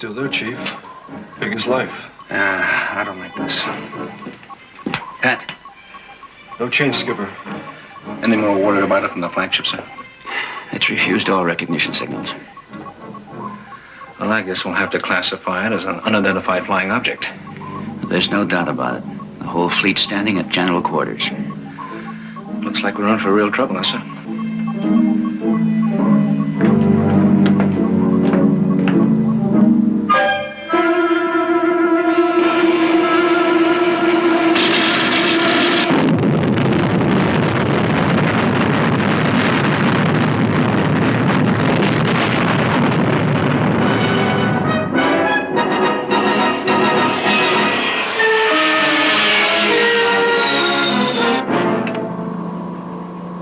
Still there, Chief. Big as life. I don't like this. Pat. No change, Skipper. Any more word about it from the flagship, sir? It's refused all recognition signals. Well, I guess we'll have to classify it as an unidentified flying object. There's no doubt about it. The whole fleet standing at general quarters. Looks like we're in for real trouble, huh, sir?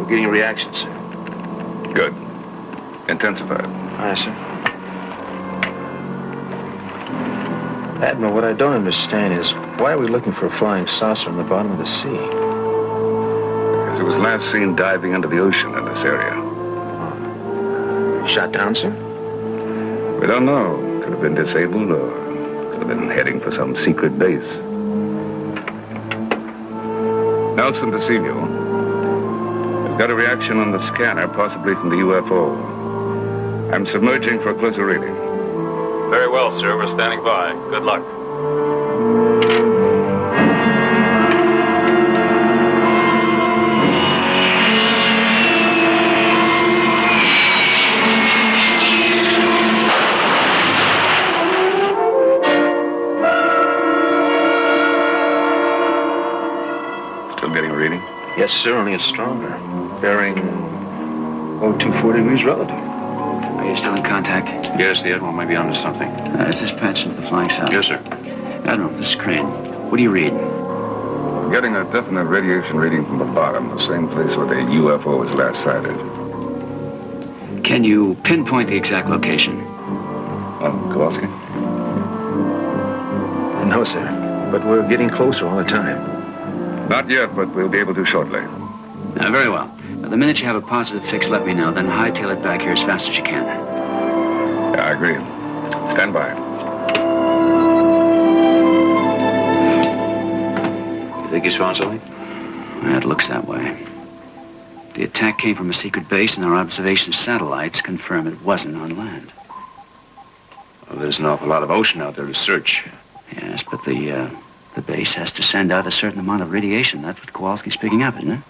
Getting reactions, sir. Good. Intensified. Aye, sir. Admiral, what I don't understand is why are we looking for a flying saucer in the bottom of the sea? Because it was last seen diving into the ocean in this area. Shot down, sir? We don't know. Could have been disabled or could have been heading for some secret base. Nelson to see you. Got a reaction on the scanner, possibly from the UFO. I'm submerging for a closer reading. Very well, sir. We're standing by. Good luck. Still getting a reading? Yes, sir, only it's stronger. Bearing 240 degrees relative. Are you still in contact? Yes, the Admiral may be onto something. Is this patch into the flying saucer? Yes, sir. Admiral, this is Crane. What do you read? I'm getting a definite radiation reading from the bottom, the same place where the UFO was last sighted. Can you pinpoint the exact location? Kowalski? No, sir. But we're getting closer all the time. Not yet, but we'll be able to shortly. Very well. The minute you have a positive fix, let me know. Then hightail it back here as fast as you can. Yeah, I agree. Stand by. You think he's found something? It looks that way. The attack came from a secret base, and our observation satellites confirm it wasn't on land. Well, there's an awful lot of ocean out there to search. Yes, but the base has to send out a certain amount of radiation. That's what Kowalski's picking up, isn't it?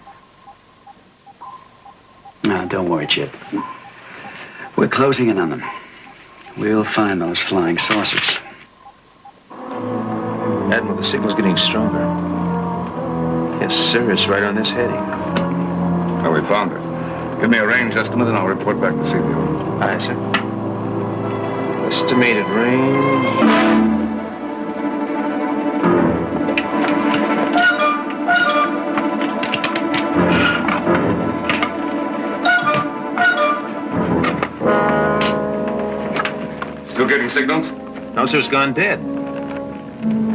No, don't worry, Chip. We're closing in on them. We'll find those flying saucers. Admiral, the signal's getting stronger. Yes, sir, it's right on this heading. Oh, we found it. Give me a range estimate and I'll report back to Seaview. Aye, sir. Estimated range... Still getting signals? No, sir, it's gone dead.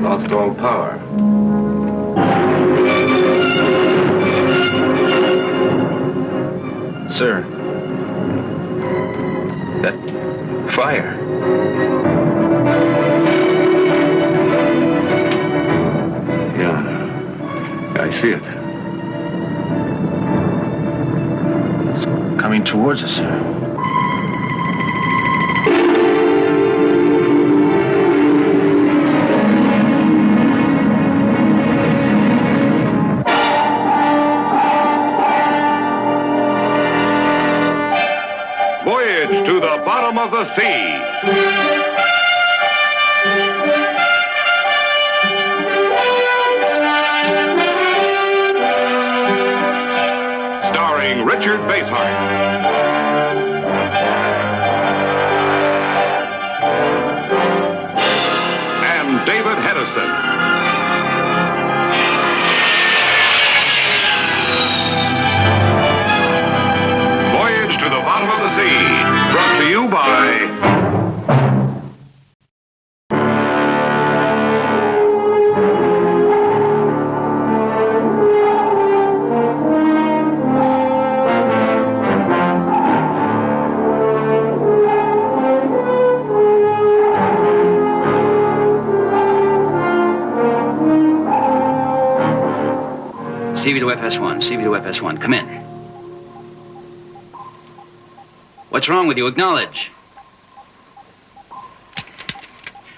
Lost all power. Sir. That fire. Yeah, I see it. It's coming towards us, sir. Voyage to the bottom of the sea. Starring Richard Basehart. And David Hedison. Voyage to the bottom of the sea. Brought to you by... to FS1. CV to FS1. Come in. What's wrong with you? Acknowledge.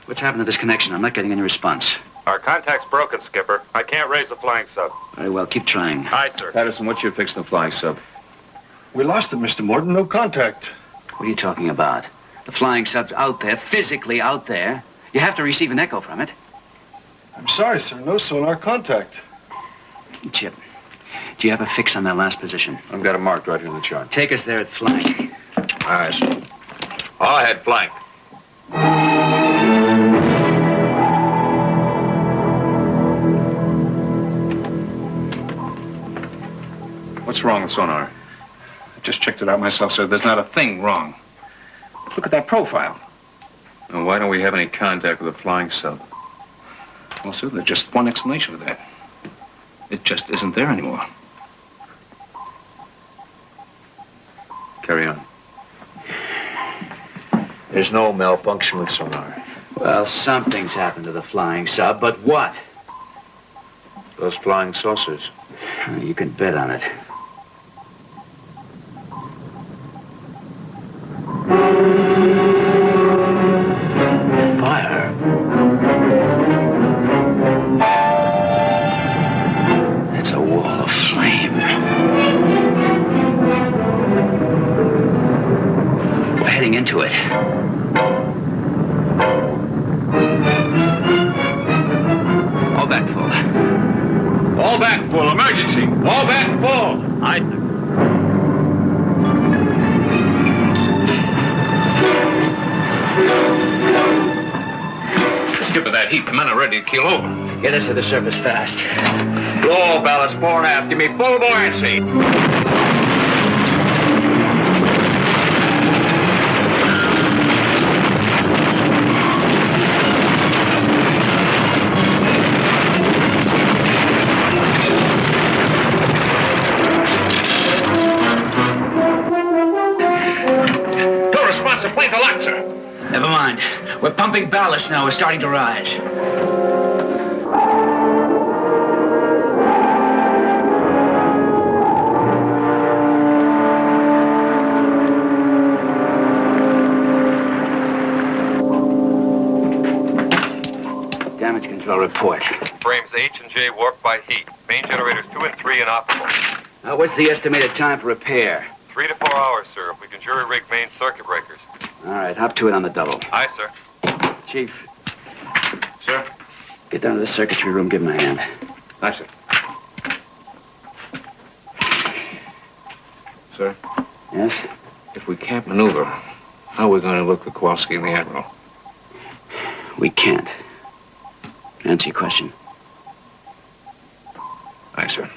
What's happened to this connection? I'm not getting any response. Our contact's broken, Skipper. I can't raise the flying sub. Very well, keep trying. Aye, sir. Patterson, what's your fix on the flying sub? We lost it, Mr. Morton. No contact. What are you talking about? The flying sub's out there, physically out there. You have to receive an echo from it. I'm sorry, sir. No sonar contact. Chip, do you have a fix on that last position? I've got it marked right here in the chart. Take us there at flank. All right, sir. All ahead, flank. What's wrong with sonar? I just checked it out myself, sir. There's not a thing wrong. Look at that profile. And why don't we have any contact with the flying sub? Well, sir, there's just one explanation for that. It just isn't there anymore. Carry on. There's no malfunction with sonar. Well, something's happened to the flying sub, but what? Those flying saucers. You can bet on it. Fire. It's a wall of flame. We're heading into it. All back full. All back full. Emergency. All back full. Aye, sir. Skipper, that heat. The men are ready to keel over. Get us to the surface fast. Roll ballast, fore and aft. Give me full buoyancy. No response to planes locked, sir. Never mind. We're pumping ballast now. We're starting to rise. Damage control report. Frames H and J warped by heat. Main generators 2 and 3 inoperable. Now, what's the estimated time for repair? 3 to 4 hours, sir, if we can jury-rig main circuit breakers. All right, hop to it on the double. Aye, sir. Chief, Sir? get down to the circuitry room, give him a hand. Aye, sir. Sir, Yes? if we can't maneuver, how are we going to look for Kowalski and the Admiral? We can't. Answer your question. Aye, sir.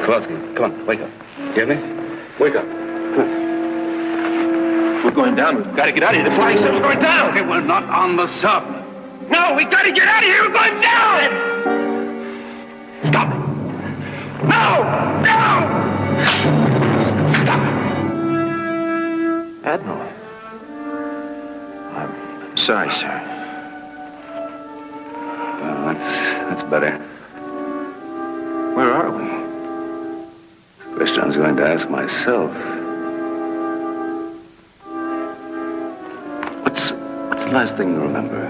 Kowalski, come on, wake up. You hear me? Wake up. We're going down. We've got to get out of here. The flying sub's going down. Okay, we're not on the sub. No, we got to get out of here. We're going down. Stop it. No! No! Stop it. Admiral. I'm sorry, sir. Well, that's better. Where are we? Question I was going to ask myself. What's the last thing you remember?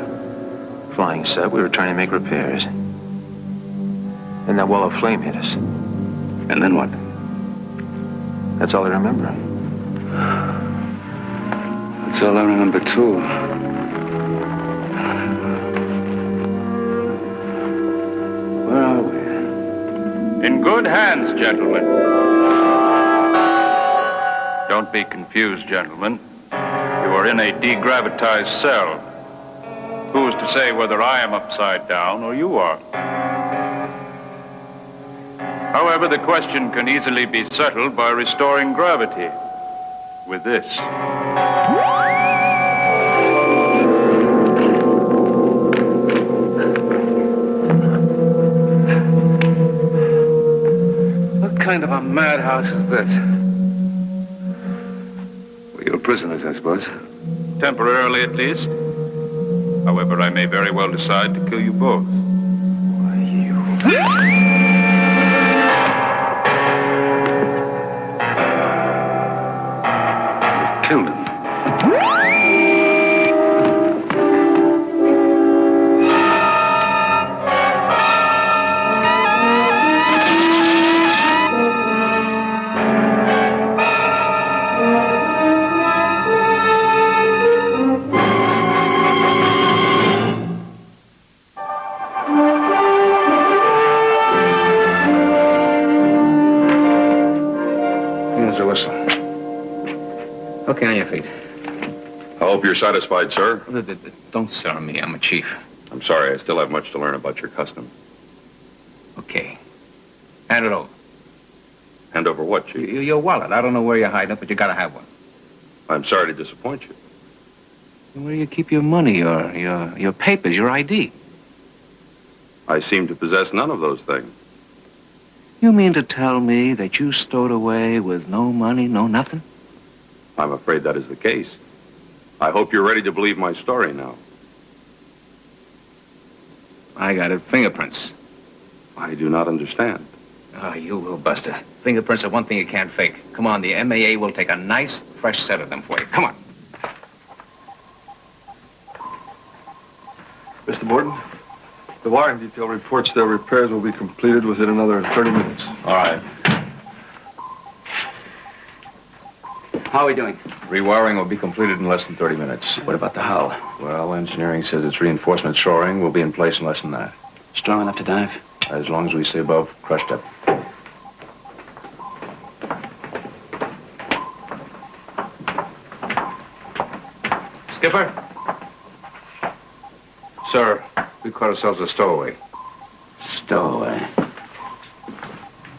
Flying sub. We were trying to make repairs. And that wall of flame hit us. And then what? That's all I remember. That's all I remember, too. Where are we? In good hands, gentlemen. Don't be confused, gentlemen. You are in a degravitized cell. Who's to say whether I am upside down or you are? However, the question can easily be settled by restoring gravity with this. What kind of a madhouse is this? Well, you're prisoners, I suppose. Temporarily, at least. However, I may very well decide to kill you both. Why, you... You've killed him. Okay, on your feet. I hope you're satisfied, sir. Don't sir me. I'm a chief. I'm sorry, I still have much to learn about your custom. Okay. Hand it over. Hand over what, Chief? Your wallet. I don't know where you hide it, but you gotta have one. I'm sorry to disappoint you. Where do you keep your money, your papers, your ID? I seem to possess none of those things. You mean to tell me that you stowed away with no money, no nothing? I'm afraid that is the case. I hope you're ready to believe my story now. I got it. Fingerprints. I do not understand. Oh, you will, Buster. Fingerprints are one thing you can't fake. Come on, the MAA will take a nice, fresh set of them for you. Come on. Mr. Morton, the wiring detail reports their repairs will be completed within another 30 minutes. All right. How are we doing? Rewiring will be completed in less than 30 minutes. What about the hull? Well, engineering says it's reinforcement shoring. Will be in place in less than that. Strong enough to dive? As long as we stay above crushed up. Skipper? Sir, we caught ourselves a stowaway. Stowaway.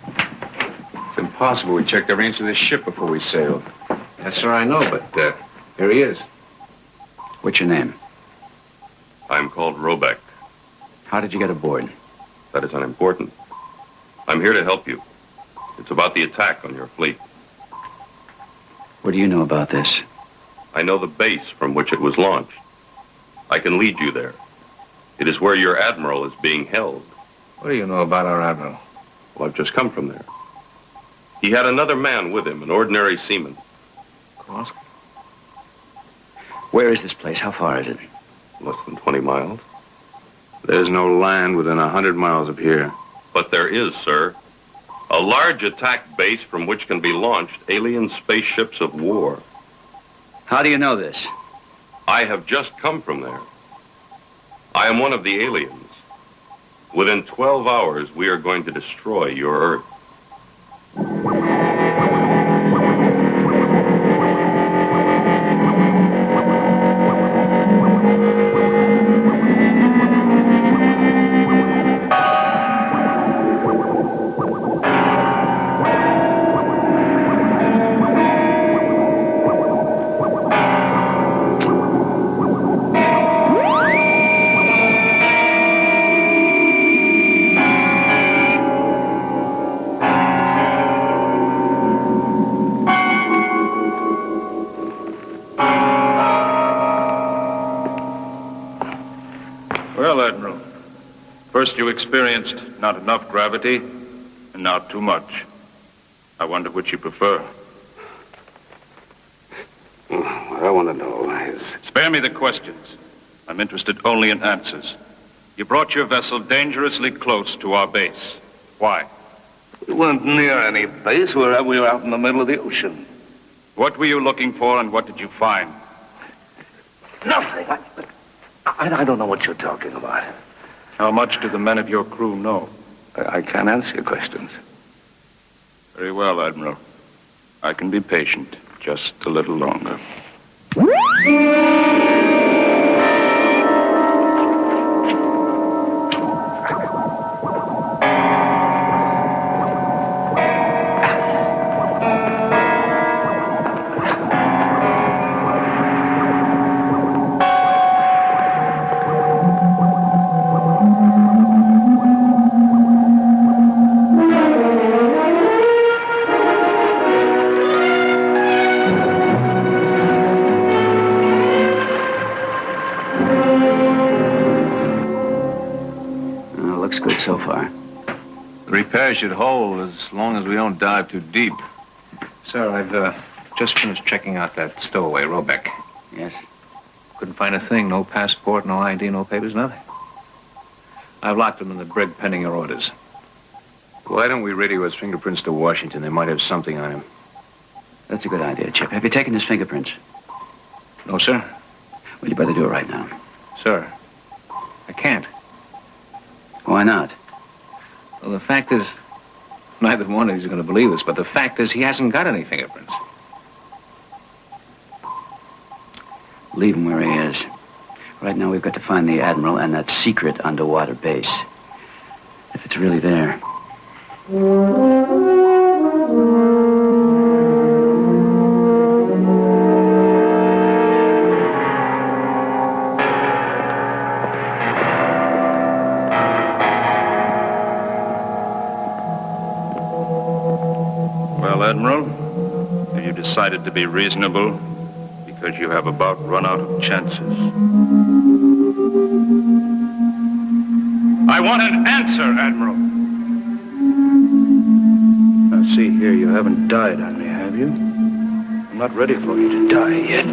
It's impossible. We checked every inch of this ship before we sailed. Yes, sir, I know, but here he is. What's your name? I'm called Robeck. How did you get aboard? That is unimportant. I'm here to help you. It's about the attack on your fleet. What do you know about this? I know the base from which it was launched. I can lead you there. It is where your admiral is being held. What do you know about our admiral? Well, I've just come from there. He had another man with him, an ordinary seaman. Kowalski? Where is this place? How far is it? Less than 20 miles. There's no land within 100 miles of here. But there is, sir. A large attack base from which can be launched alien spaceships of war. How do you know this? I have just come from there. I am one of the aliens. Within 12 hours, we are going to destroy your Earth. Well, Admiral, first you experienced not enough gravity, and now too much. I wonder which you prefer. What I want to know is... Spare me the questions. I'm interested only in answers. You brought your vessel dangerously close to our base. Why? We weren't near any base. We were out in the middle of the ocean. What were you looking for, and what did you find? Nothing. I don't know what you're talking about. How much do the men of your crew know? I can't answer your questions. Very well, Admiral. I can be patient. Just a little longer. Looks good so far. The repair should hold as long as we don't dive too deep. Sir, I've just finished checking out that stowaway, Robeck. Yes? Couldn't find a thing. No passport, no ID, no papers, nothing. I've locked him in the brig pending your orders. Why don't we radio his fingerprints to Washington? They might have something on him. That's a good idea, Chip. Have you taken his fingerprints? No, sir. Well, you better do it right now. Sir, I can't. Why not? Well, the fact is, neither one of you is going to believe this, but the fact is he hasn't got any fingerprints. Leave him where he is. Right now, we've got to find the Admiral and that secret underwater base. If it's really there. Well, Admiral, have you decided to be reasonable? Because you have about run out of chances. I want an answer, Admiral. Now, see here, you haven't died on me, have you? I'm not ready for you to die yet.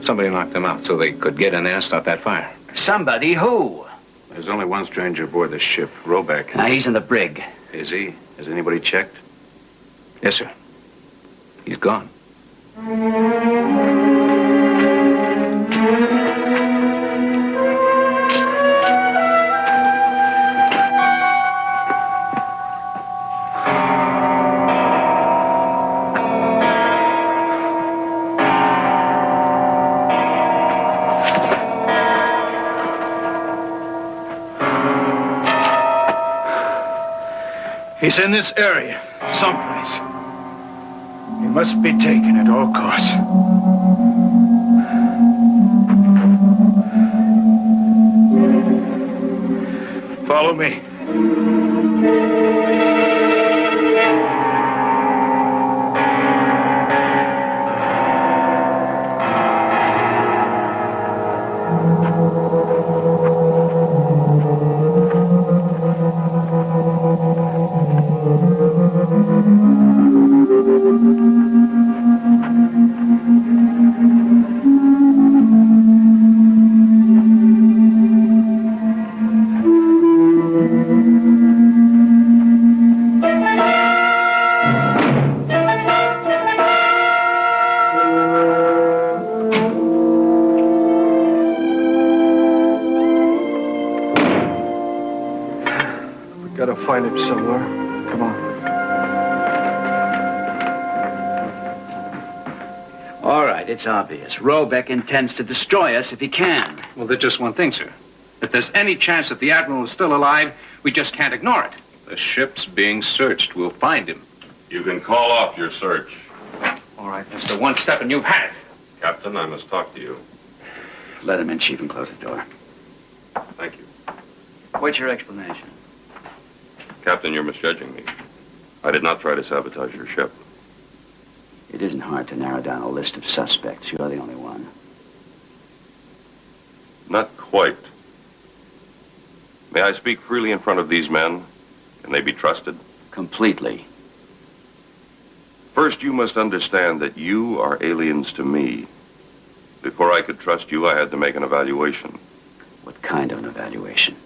Somebody knocked them out so they could get in there and start that fire. Somebody? Who? There's only one stranger aboard the ship, Robeck. Now, he's in the brig. Is he? Has anybody checked? Yes, sir. He's gone. He's in this area, someplace. He must be taken at all costs. Follow me. Gotta find him somewhere. Come on. All right, it's obvious. Robeck intends to destroy us if he can. Well, there's just one thing, sir. If there's any chance that the Admiral is still alive, we just can't ignore it. The ship's being searched. We'll find him. You can call off your search. All right, Mr. One Step, and you've had it. Captain, I must talk to you. Let him in, Chief, and close the door. Thank you. What's your explanation? Captain, you're misjudging me. I did not try to sabotage your ship. It isn't hard to narrow down a list of suspects. You're the only one. Not quite. May I speak freely in front of these men? Can they be trusted? Completely. First, you must understand that you are aliens to me. Before I could trust you, I had to make an evaluation. What kind of an evaluation?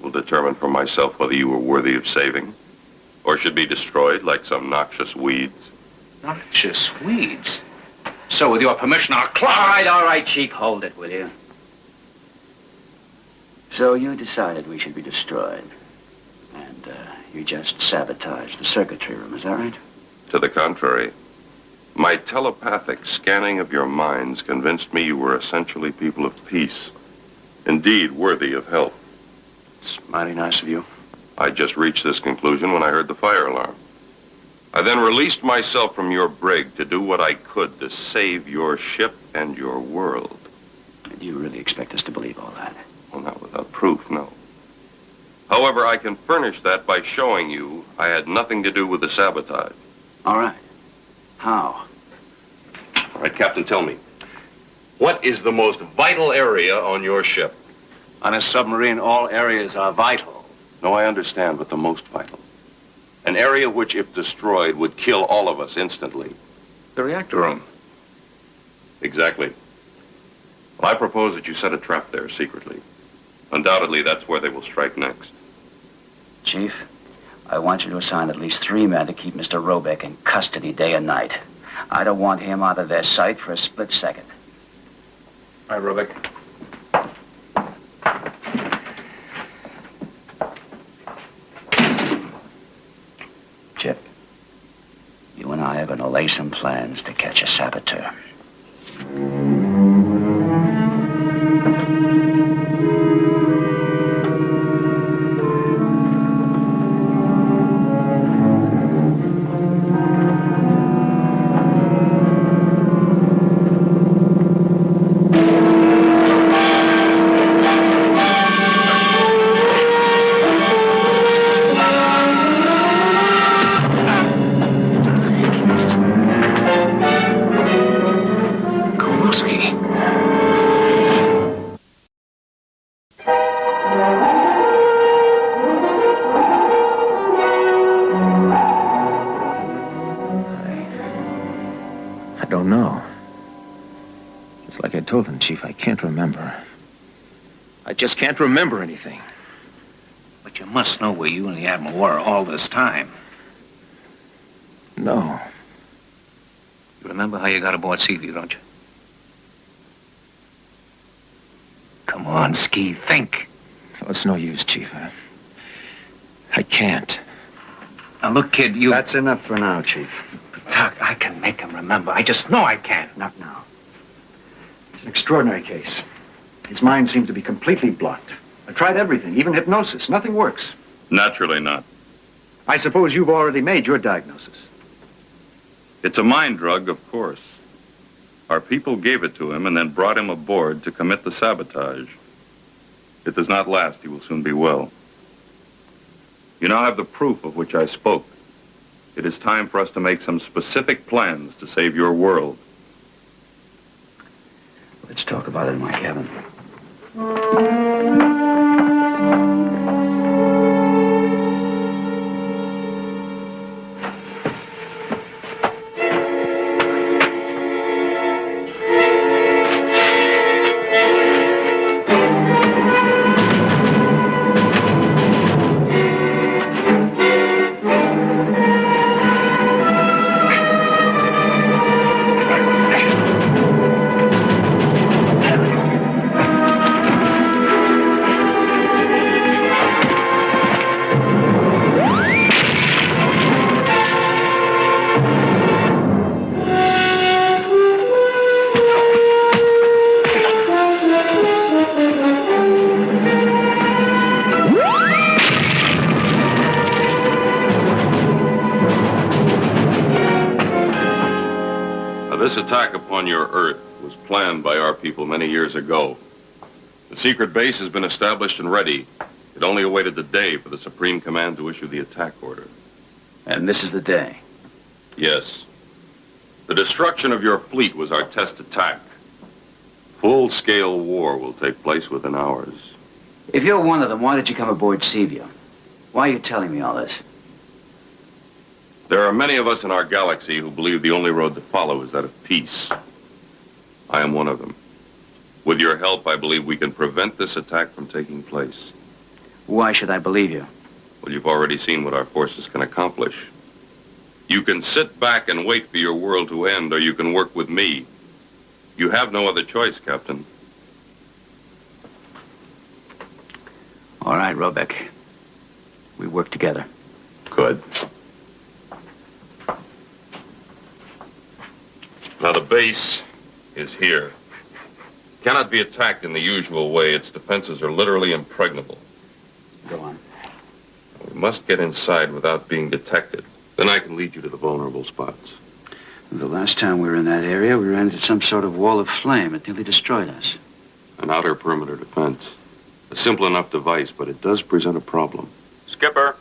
Will determine for myself whether you were worthy of saving, or should be destroyed like some noxious weeds. Noxious weeds? So, with your permission, I'll climb. All right, Chief, hold it, will you? So you decided we should be destroyed, and you just sabotaged the circuitry room, is that right? To the contrary, my telepathic scanning of your minds convinced me you were essentially people of peace, indeed worthy of help. It's mighty nice of you. I just reached this conclusion when I heard the fire alarm. I then released myself from your brig to do what I could to save your ship and your world. Do you really expect us to believe all that? Well, not without proof, no. However, I can furnish that by showing you I had nothing to do with the sabotage. All right. How? All right, Captain, tell me. What is the most vital area on your ship? On a submarine, all areas are vital. No, I understand, but the most vital. An area which, if destroyed, would kill all of us instantly. The reactor room. Exactly. Well, I propose that you set a trap there secretly. Undoubtedly, that's where they will strike next. Chief, I want you to assign at least 3 men to keep Mr. Robeck in custody day and night. I don't want him out of their sight for a split second. All right, Robeck. Chip, you and I are going to lay some plans to catch a saboteur. Chief, I can't remember. I just can't remember anything. But you must know where you and the Admiral were all this time. No. You remember how you got aboard Seaview, don't you? Come on, Ski, think. Oh, it's no use, Chief. I can't. Now, look, kid, you... That's enough for now, Chief. Doc, I can make him remember. I just know I can. Not now. It's an extraordinary case. His mind seems to be completely blocked. I tried everything, even hypnosis. Nothing works. Naturally not. I suppose you've already made your diagnosis. It's a mind drug, of course. Our people gave it to him and then brought him aboard to commit the sabotage. It does not last. He will soon be well. You now have the proof of which I spoke. It is time for us to make some specific plans to save your world. Let's talk about it in my cabin. This attack upon your Earth was planned by our people many years ago. The secret base has been established and ready. It only awaited the day for the Supreme Command to issue the attack order. And this is the day. Yes. The destruction of your fleet was our test attack. Full-scale war will take place within hours. If you're one of them, why did you come aboard Seaview? Why are you telling me all this? There are many of us in our galaxy who believe the only road to follow is that of peace. I am one of them. With your help, I believe we can prevent this attack from taking place. Why should I believe you? Well, you've already seen what our forces can accomplish. You can sit back and wait for your world to end, or you can work with me. You have no other choice, Captain. All right, Robeck. We work together. Good. Now, the base is here. Cannot be attacked in the usual way. Its defenses are literally impregnable. Go on. We must get inside without being detected. Then I can lead you to the vulnerable spots. The last time we were in that area, we ran into some sort of wall of flame. It nearly destroyed us. An outer perimeter defense. A simple enough device, but it does present a problem. Skipper,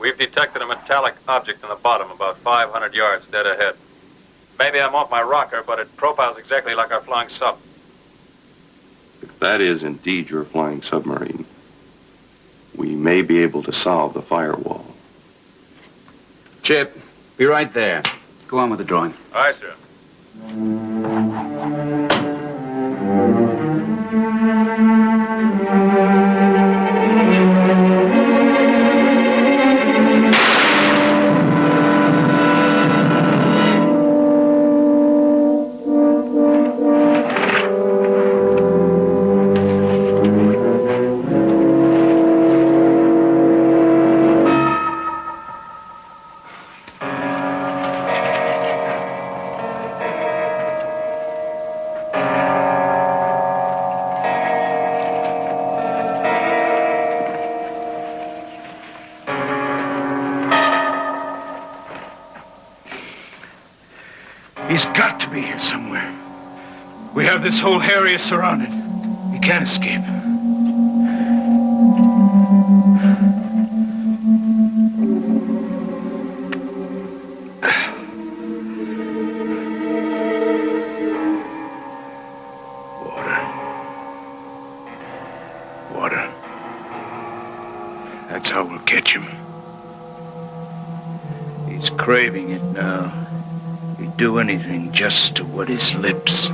we've detected a metallic object in the bottom about 500 yards dead ahead. Maybe I'm off my rocker, but it profiles exactly like our flying sub. If that is indeed your flying submarine, we may be able to solve the firewall. Chip, be right there. Go on with the drawing. Aye, sir. He's got to be here somewhere. We have this whole area surrounded. He can't escape. Water. That's how we'll catch him. He's craving it now. He'd do anything just to wet his lips.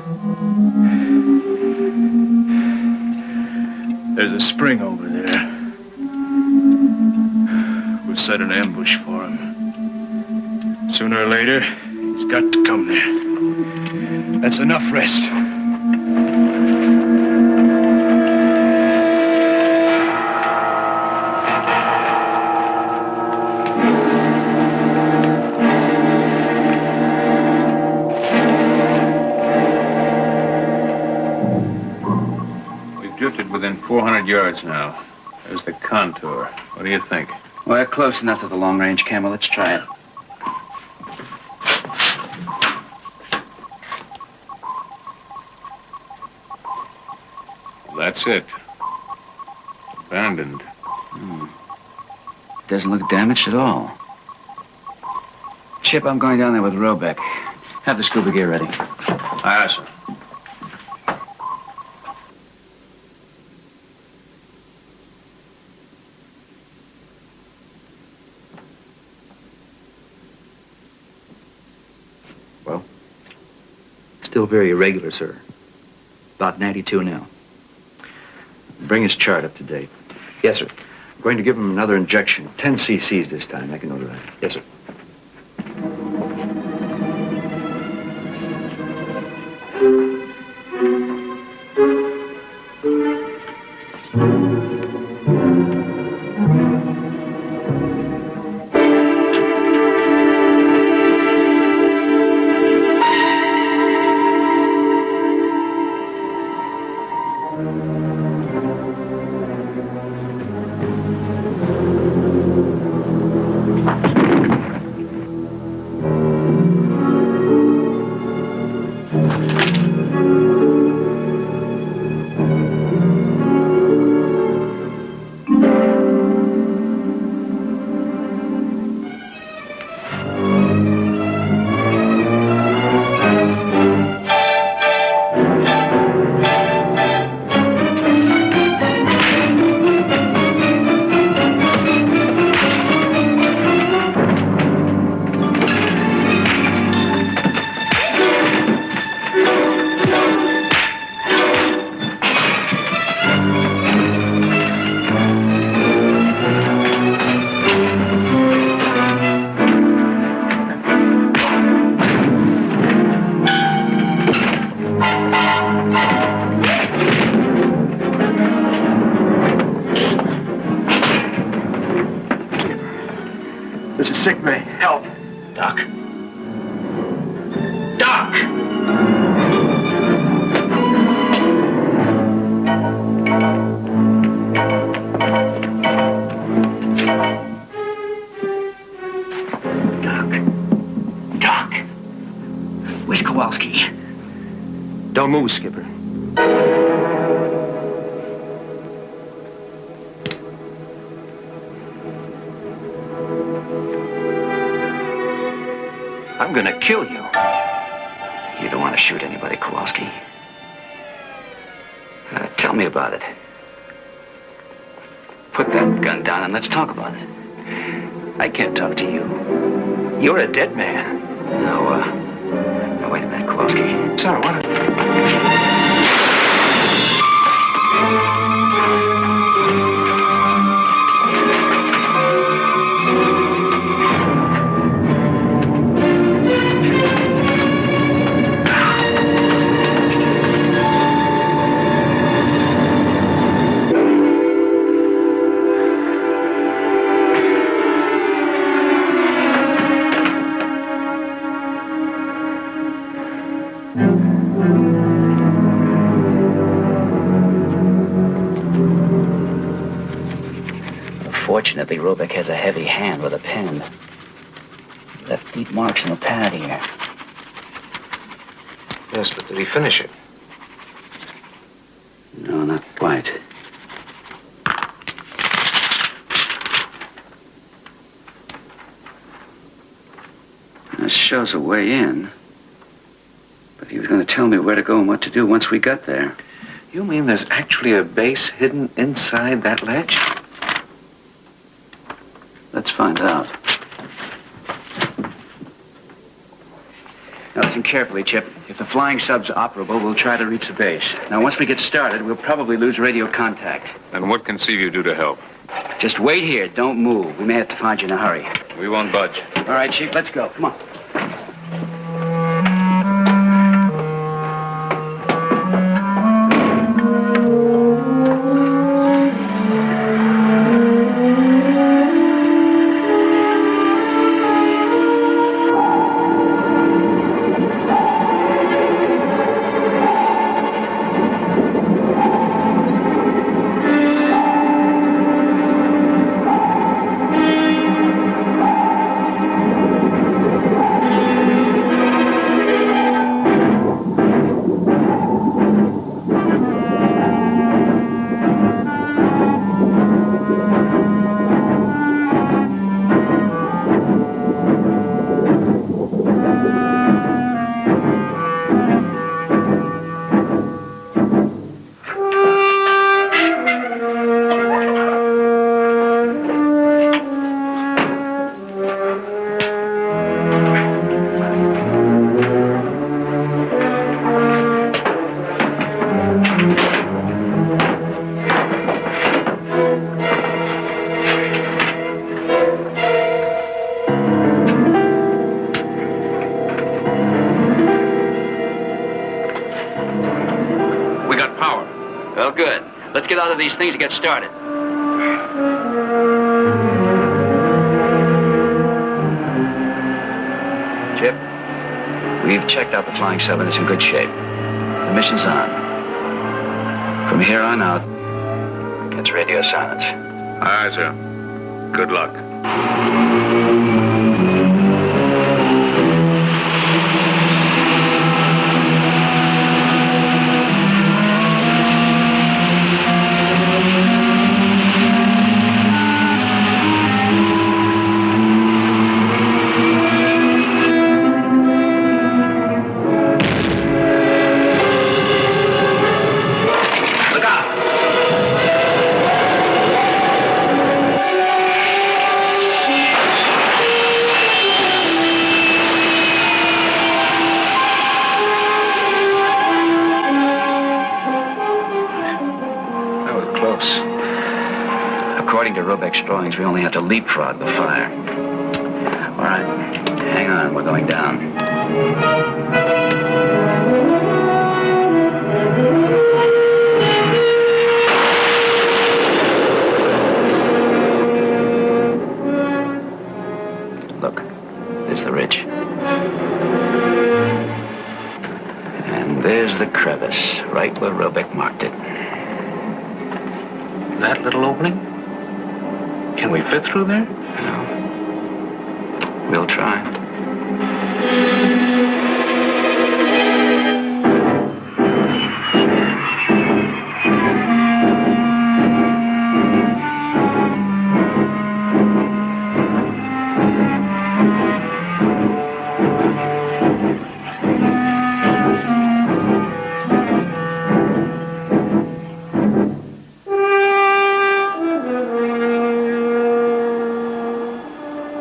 There's a spring over there. We'll set an ambush for him. Sooner or later, he's got to come there. That's enough rest. Drifted within 400 yards now. There's the contour. What do you think? Well, close enough to the long-range camera. Let's try it. That's it. Abandoned. Doesn't look damaged at all. Chip, I'm going down there with Robeck. Have the scuba gear ready. Aye, sir. Well? Still very irregular, sir. About 92 now. Bring his chart up to date. Yes, sir. I'm going to give him another injection. 10 cc's this time. Make a note of that. Yes, sir. There's a sick man. Help. Doc. Doc! Doc. Where's Kowalski? Don't move, Skipper. I'm gonna kill you. You don't want to shoot anybody, Kowalski. Tell me about it. Put that gun down and let's talk about it. I can't talk to you. You're a dead man. No, wait a minute, Kowalski. Sir, what? Fortunately, Robeck has a heavy hand with a pen. Left deep marks in the pad here. Yes, but did he finish it? No, not quite. This shows a way in. But he was going to tell me where to go and what to do once we got there. You mean there's actually a base hidden inside that ledge? Let's find out. Now listen carefully, Chip. If the flying sub's operable, we'll try to reach the base. Now, once we get started, we'll probably lose radio contact. And what can Seaview do to help? Just wait here. Don't move. We may have to find you in a hurry. We won't budge. All right, Chief, let's go. Come on. get out of these things and get started. Chip, we've checked out the Flying 7. It's in good shape. The mission's on. From here on out, it's radio silence. Aye, sir. Good luck. According to Robeck's drawings, we only have to leapfrog the fire. All right, hang on, we're going down. Look, there's the ridge. And there's the crevice, right where Robeck marked it. That little opening? Can we fit through there? No. We'll try.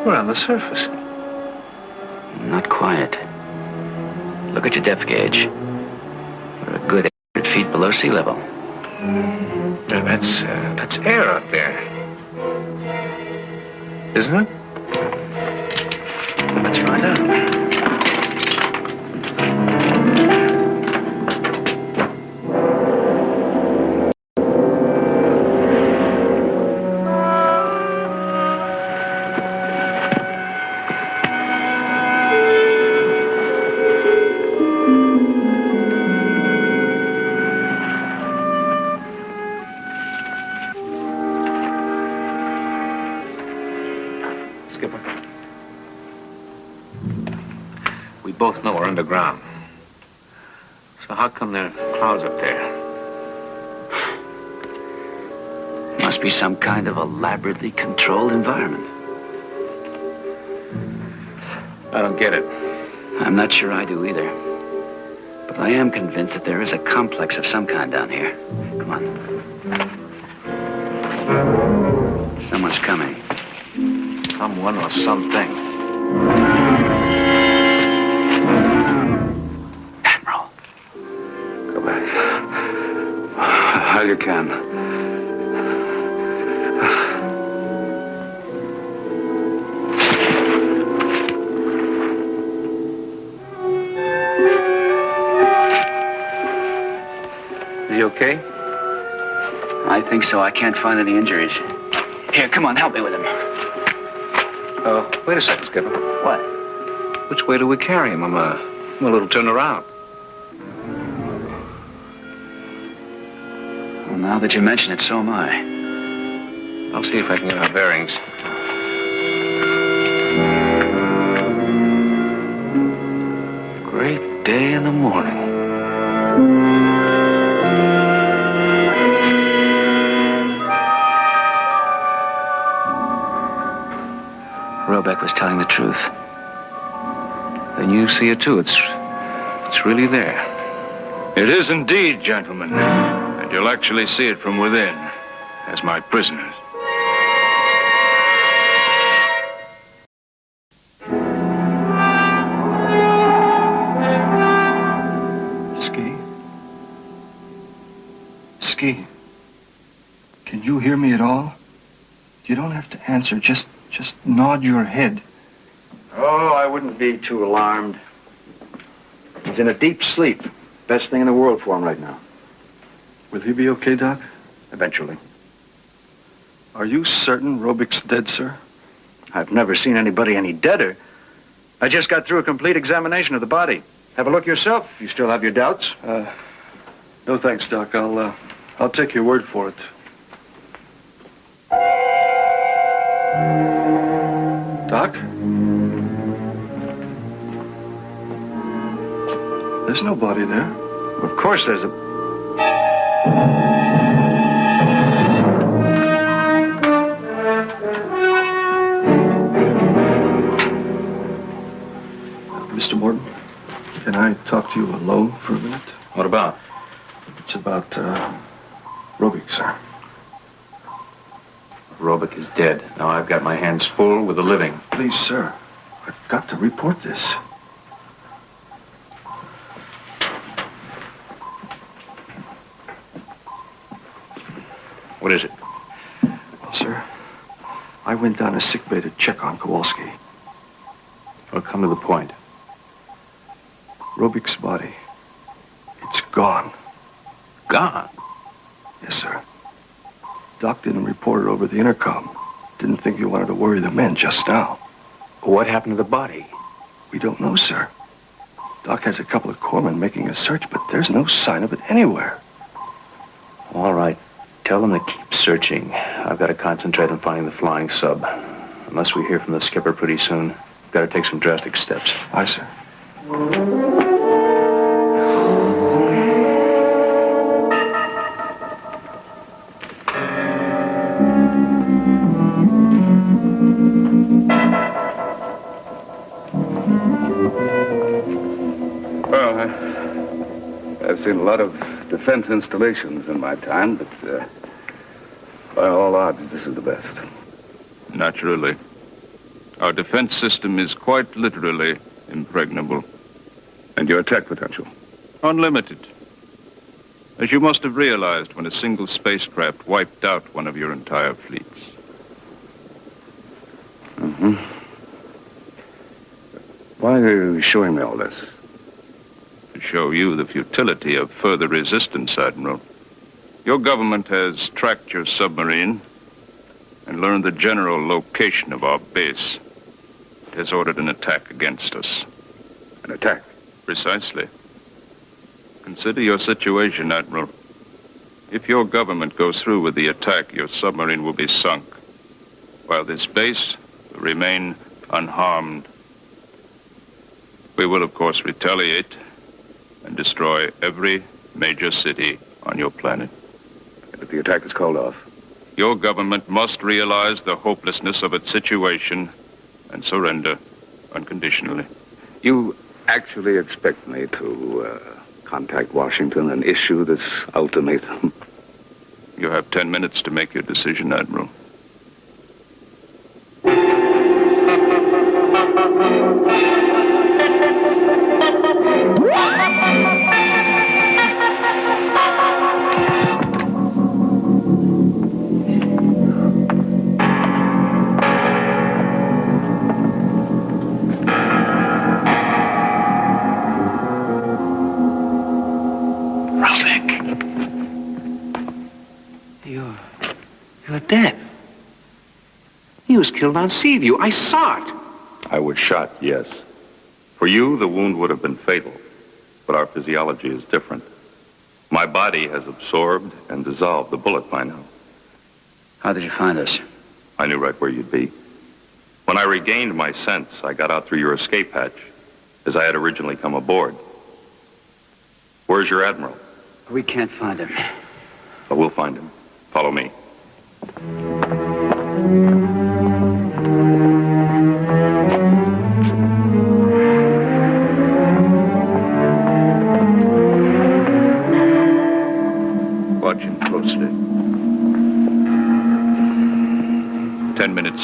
We're on the surface. Not quite. Look at your depth gauge. We're a good 800 feet below sea level. That's air out there. Isn't it? Let's find out. We both know we're underground. So how come there are clouds up there? Must be some kind of elaborately controlled environment. I don't get it. I'm not sure I do either. But I am convinced that there is a complex of some kind down here. Come on. Someone's coming. Someone or something. Admiral. Go back. How you can. Is he okay? I think so. I can't find any injuries. Here, come on, help me with him. Wait a second, Skipper. What? Which way do we carry him? I'm a little turned around. Well, now that you mention it, so am I. I'll see if I can get our bearings. Great day in the morning. Robeck was telling the truth. Then you see it too. It's really there. It is indeed, gentlemen. And you'll actually see it from within, as my prisoners. Ski, can you hear me at all? You don't have to answer. Just nod your head. Oh, I wouldn't be too alarmed. He's in a deep sleep. Best thing in the world for him right now. Will he be okay, Doc? Eventually. Are you certain Robick's dead, sir? I've never seen anybody any deader. I just got through a complete examination of the body. Have a look yourself if you still have your doubts. No thanks, Doc. I'll take your word for it. Doc? There's nobody there. Of course there's a... Mr. Morton, can I talk to you alone for a minute? What about? It's about, Robick, sir. Robick is dead. Now I've got my hands full with the living. Please, sir. I've got to report this. What is it? Well, sir, I went down to sickbay to check on Kowalski. Well, come to the point. Robick's body. It's gone. Gone? Yes, sir. Doc didn't report it over the intercom. Didn't think you wanted to worry the men just now. What happened to the body? We don't know, sir. Doc has a couple of corpsmen making a search, but there's no sign of it anywhere. All right. Tell them to keep searching. I've got to concentrate on finding the flying sub. Unless we hear from the skipper pretty soon, we've got to take some drastic steps. Aye, sir. I've seen a lot of defense installations in my time, but by all odds, this is the best. Naturally. Our defense system is quite literally impregnable. And your attack potential? Unlimited. As you must have realized when a single spacecraft wiped out one of your entire fleets. Mm-hmm. Why are you showing me all this? To show you the futility of further resistance, Admiral. Your government has tracked your submarine and learned the general location of our base. It has ordered an attack against us. An attack? Precisely. Consider your situation, Admiral. If your government goes through with the attack, your submarine will be sunk, while this base will remain unharmed. We will, of course, retaliate and destroy every major city on your planet. And if the attack is called off? Your government must realize the hopelessness of its situation and surrender unconditionally. You actually expect me to contact Washington and issue this ultimatum? You have 10 minutes to make your decision, Admiral. You're dead. He was killed on Seaview. I saw it. I was shot, yes. For you, the wound would have been fatal. But our physiology is different. My body has absorbed and dissolved the bullet by now. How did you find us? I knew right where you'd be. When I regained my sense, I got out through your escape hatch, as I had originally come aboard. Where's your admiral? We can't find him. But we'll find him. Follow me. Watch him closely. 10 minutes.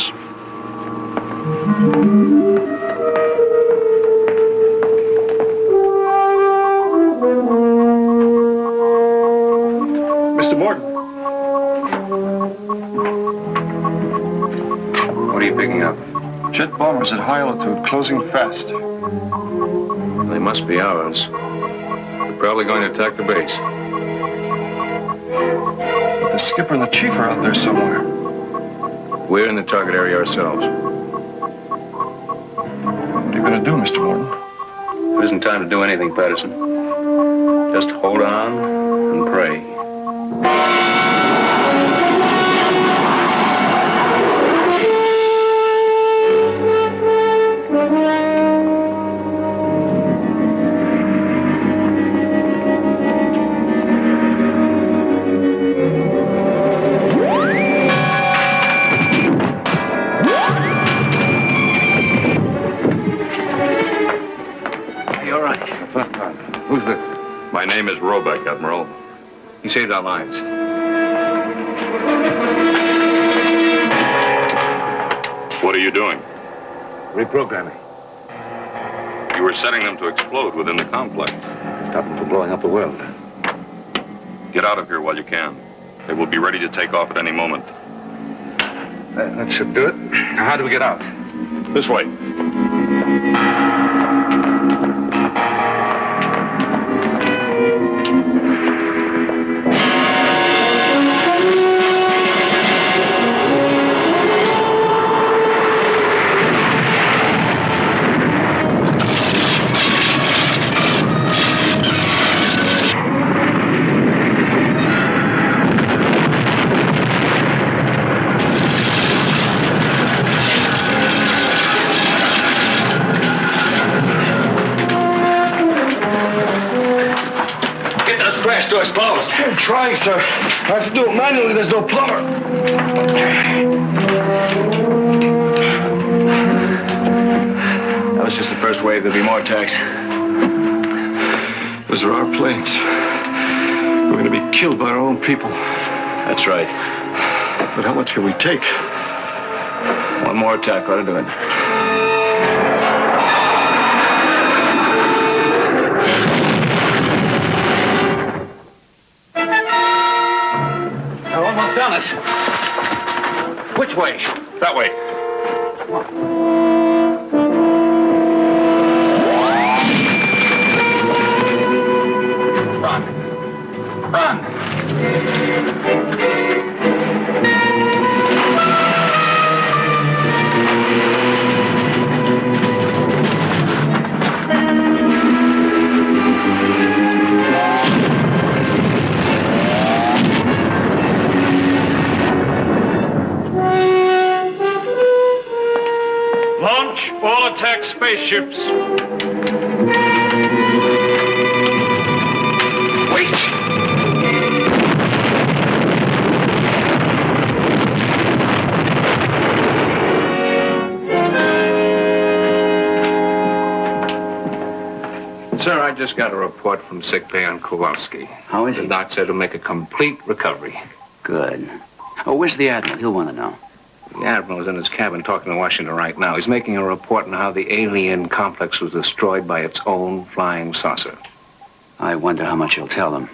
Mr. Morton. What are you picking up? Jet bombers at high altitude, closing fast. They must be ours. They're probably going to attack the base. But the skipper and the chief are out there somewhere. We're in the target area ourselves. What are you going to do, Mr. Morton? There isn't time to do anything, Patterson. Just hold on and pray. Who's this? My name is Roebuck, Admiral. He saved our lives. What are you doing? Reprogramming. You were setting them to explode within the complex. Stop them from blowing up the world. Get out of here while you can. They will be ready to take off at any moment. That should do it. Now, how do we get out? This way. Door's closed. I'm trying, sir. I have to do it manually. There's no plumber. That was just the first wave. There'll be more attacks. Those are our planes. We're going to be killed by our own people. That's right. But how much can we take? One more attack ought to do it. Done us. Which way? That way. Run. Run. Launch all attack spaceships. Wait! Sir, I just got a report from sickbay on Kowalski. How is he? The doc said he'll make a complete recovery. Good. Oh, where's the Admiral? He'll want to know. The Admiral's in his cabin talking to Washington right now. He's making a report on how the alien complex was destroyed by its own flying saucer. I wonder how much he'll tell them.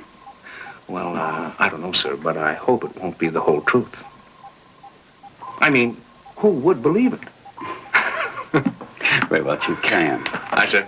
Well, I don't know, sir, but I hope it won't be the whole truth. I mean, who would believe it? Very well, you can. Aye, sir.